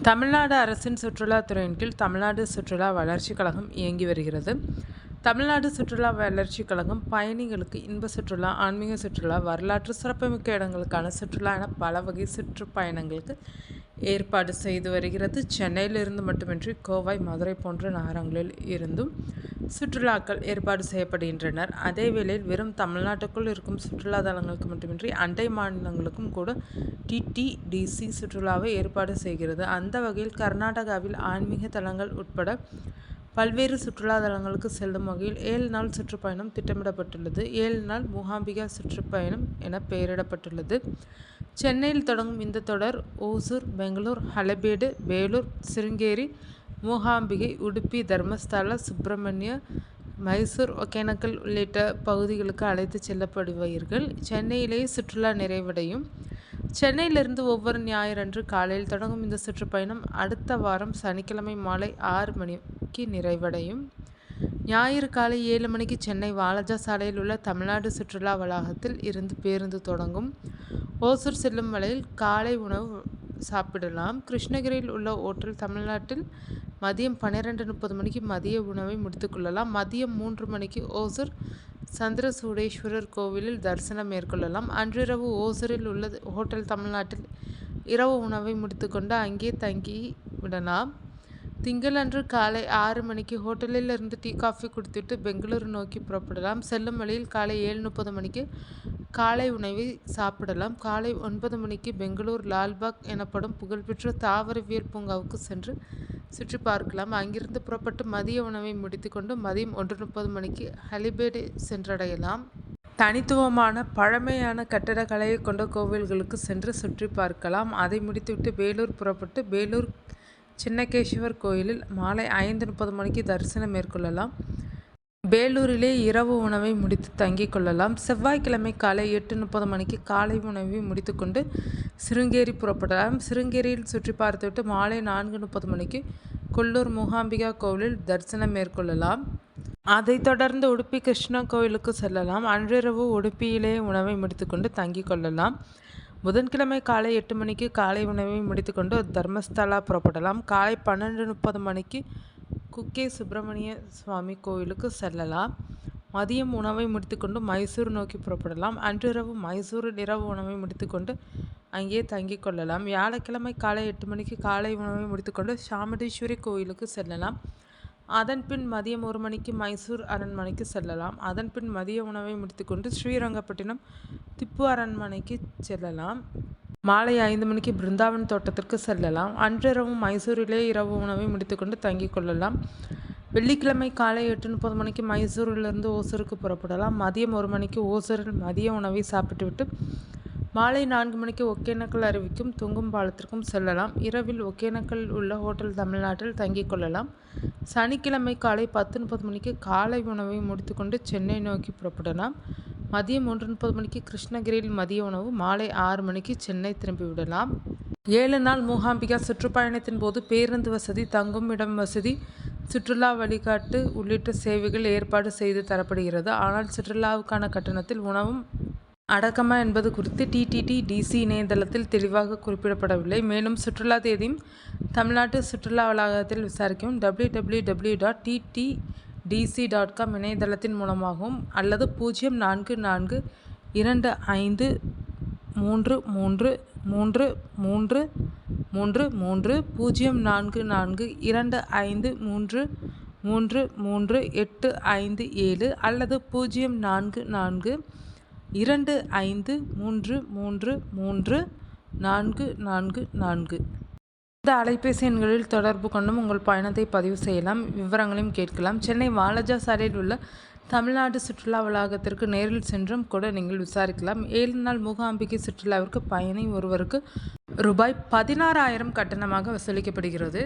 தமிழ்நாடு அரசின் சுற்றுலாத்துறையின் கீழ் தமிழ்நாடு சுற்றுலா வளர்ச்சிக் கழகம் இயங்கி வருகிறது. தமிழ்நாடு சுற்றுலா வளர்ச்சிக் கழகம் பயணிகளுக்கு இன்ப சுற்றுலா, ஆன்மீக சுற்றுலா, வரலாற்று சிறப்புமிக்க இடங்களுக்கான சுற்றுலா என பல வகை சுற்றுப்பயணங்களுக்கு ஏற்பாடு செய்து வருகிறது. சென்னையிலிருந்து மட்டுமின்றி கோவை, மதுரை போன்ற நகரங்களில் இருந்தும் சுற்றுலாக்கள் ஏற்பாடு செய்யப்படுகின்றனர். அதேவேளையில் வெறும் தமிழ்நாட்டுக்குள் இருக்கும் சுற்றுலா தலங்களுக்கு மட்டுமின்றி அண்டை மாநிலங்களுக்கும் கூட டிடிடிசி சுற்றுலாவை ஏற்பாடு செய்கிறது. அந்த வகையில் கர்நாடகாவில் ஆன்மீக தலங்கள் உட்பட பல்வேறு சுற்றுலா தலங்களுக்கு செல்லும் வகையில் 7 நாள் சுற்றுப்பயணம் திட்டமிடப்பட்டுள்ளது. 7 நாள் மூகாம்பிகா சுற்றுப்பயணம் என பெயரிடப்பட்டுள்ளது. சென்னையில் தொடங்கும் இந்த தொடர் ஓசூர், பெங்களூர், ஹளபேடு, வேலூர், சிருங்கேரி, மூகாம்பிகை, உடுப்பி, தர்மஸ்தலா, சுப்பிரமணிய, மைசூர், ஒகேனக்கல் உள்ளிட்ட பகுதிகளுக்கு அழைத்து செல்லப்படுவார்கள். சென்னையிலேயே சுற்றுலா நிறைவடையும். சென்னையிலிருந்து ஒவ்வொரு ஞாயிறன்று காலையில் தொடங்கும் இந்த சுற்றுப்பயணம் அடுத்த வாரம் சனிக்கிழமை மாலை 6 மணிக்கு நிறைவடையும். ஞாயிறு காலை 7 மணிக்கு சென்னை வாலாஜா சாலையில் உள்ள தமிழ்நாடு சுற்றுலா வளாகத்தில் இருந்து பேருந்து தொடங்கும். ஓசூர் செல்லும் வழியில் காலை உணவு சாப்பிடலாம். கிருஷ்ணகிரியில் உள்ள ஓட்டல் தமிழ்நாட்டில் மதியம் 12:30 மணிக்கு மதிய உணவை முடித்துக்கொள்ளலாம். மதியம் 3 மணிக்கு ஓசூர் சந்திரசூடேஸ்வரர் கோவிலில் தரிசனம் மேற்கொள்ளலாம். அன்றிரவு ஓசூரில் உள்ள ஹோட்டல் தமிழ்நாட்டில் இரவு உணவை முடித்துக்கொண்டு அங்கே தங்கி விடலாம். திங்களன்று காலை 6 மணிக்கு ஹோட்டலில் இருந்து டீ காஃபி குடித்துவிட்டு பெங்களூரு நோக்கி புறப்படலாம். செல்லும் வழியில் காலை 7:30 மணிக்கு காலை உணவை சாப்பிடலாம். காலை 9 மணிக்கு பெங்களூர் லால்பாக் எனப்படும் புகழ்பெற்ற தாவரவியல் பூங்காவுக்கு சென்று சுற்றி பார்க்கலாம். அங்கிருந்து புறப்பட்டு மதிய உணவை முடித்துக்கொண்டு மதியம் 1:30 மணிக்கு ஹளிபேடு சென்றடையலாம். தனித்துவமான பழமையான கட்டடக்கலையை கொண்ட கோவில்களுக்கு சென்று சுற்றி பார்க்கலாம். அதை முடித்துவிட்டு வேலூர் புறப்பட்டு வேலூர் சின்னகேஸ்வர் கோயிலில் மாலை 5:30 மணிக்கு தரிசனம் மேற்கொள்ளலாம். வேலூரிலே இரவு உணவை முடித்து தங்கிக் கொள்ளலாம். செவ்வாய்க்கிழமை காலை 8:30 மணிக்கு காலை உணவை முடித்துக்கொண்டு சிருங்கேரி புறப்படலாம். சிருங்கேரியில் சுற்றி பார்த்துவிட்டு மாலை 4:30 மணிக்கு கொல்லூர் மூகாம்பிகா கோவிலில் தரிசனம் மேற்கொள்ளலாம். அதைத் தொடர்ந்து உடுப்பி கிருஷ்ணா கோவிலுக்கு செல்லலாம். அன்றிரவு உடுப்பியிலே உணவை முடித்துக்கொண்டு தங்கிக் கொள்ளலாம். புதன்கிழமை காலை 8 மணிக்கு காலை உணவை முடித்துக்கொண்டு தர்மஸ்தலா புறப்படலாம். காலை 12:30 மணிக்கு குக்கே சுப்பிரமணிய சுவாமி கோவிலுக்கு செல்லலாம். மதியம் உணவை முடித்துக்கொண்டு மைசூர் நோக்கி புறப்படலாம். அன்றிரவு மைசூரில் இரவு உணவை முடித்துக்கொண்டு அங்கே தங்கிக் கொள்ளலாம். வியாழக்கிழமை காலை 8 மணிக்கு காலை உணவை முடித்துக்கொண்டு சாமுண்டீஸ்வரி கோவிலுக்கு செல்லலாம். அதன்பின் மதியம் 1 மணிக்கு மைசூர் அரண்மனைக்கு செல்லலாம். அதன்பின் மதிய உணவை முடித்துக்கொண்டு ஸ்ரீரங்கப்பட்டினம் திப்பு அரண்மனைக்கு செல்லலாம். மாலை 5 மணிக்கு பிருந்தாவன் தோட்டத்திற்கு செல்லலாம். அன்றிரவு மைசூரிலே இரவு உணவை முடித்துக்கொண்டு தங்கிக் கொள்ளலாம். வெள்ளிக்கிழமை காலை 8:30 மணிக்கு மைசூரிலிருந்து ஓசூருக்கு புறப்படலாம். மதியம் 1 மணிக்கு ஓசூரில் மதிய உணவை சாப்பிட்டுவிட்டு மாலை 4 மணிக்கு ஒகேனக்கல் அருவிக்கும் தொங்கும் பாலத்திற்கும் செல்லலாம். இரவில் ஒகேனக்கலில் உள்ள ஹோட்டல் தமிழ்நாட்டில் தங்கிக் கொள்ளலாம். சனிக்கிழமை காலை 10:30 மணிக்கு காலை உணவை முடித்துக்கொண்டு சென்னை நோக்கி புறப்படலாம். மதியம் 1:30 மணிக்கு கிருஷ்ணகிரியில் மதிய உணவு, மாலை 6 மணிக்கு சென்னை திரும்பிவிடலாம். 7 நாள் மூகாம்பிகா சுற்றுப்பயணத்தின் போது பேருந்து வசதி, தங்கும் இடம் வசதி, சுற்றுலா வழிகாட்டு உள்ளிட்ட சேவைகள் ஏற்பாடு செய்து தரப்படுகிறது. ஆனால் சுற்றுலாவுக்கான கட்டணத்தில் உணவும் அடக்கமா என்பது குறித்து டிடிடிசி இணையதளத்தில் தெளிவாக குறிப்பிடப்படவில்லை. மேலும் சுற்றுலா தேதியும் தமிழ்நாட்டு சுற்றுலா வளாகத்தில் விசாரிக்கவும் www.ttdc.com இணையதளத்தின் மூலமாகவும் அல்லது 044233333425333857 அல்லது 044253333444. இந்த அலைபேசி எண்களில் தொடர்பு கொண்டும் உங்கள் பயணத்தை பதிவு செய்யலாம். விவரங்களையும் கேட்கலாம். சென்னை வாலாஜா சாலையில் உள்ள தமிழ்நாடு சுற்றுலா வளாகத்திற்கு நேரில் சென்றும் கூட நீங்கள் விசாரிக்கலாம். 7 நாள் மூகாம்பிகை சுற்றுலாவிற்கு பயணி ஒருவருக்கு ரூபாய் 16,000 கட்டணமாக வசூலிக்கப்படுகிறது.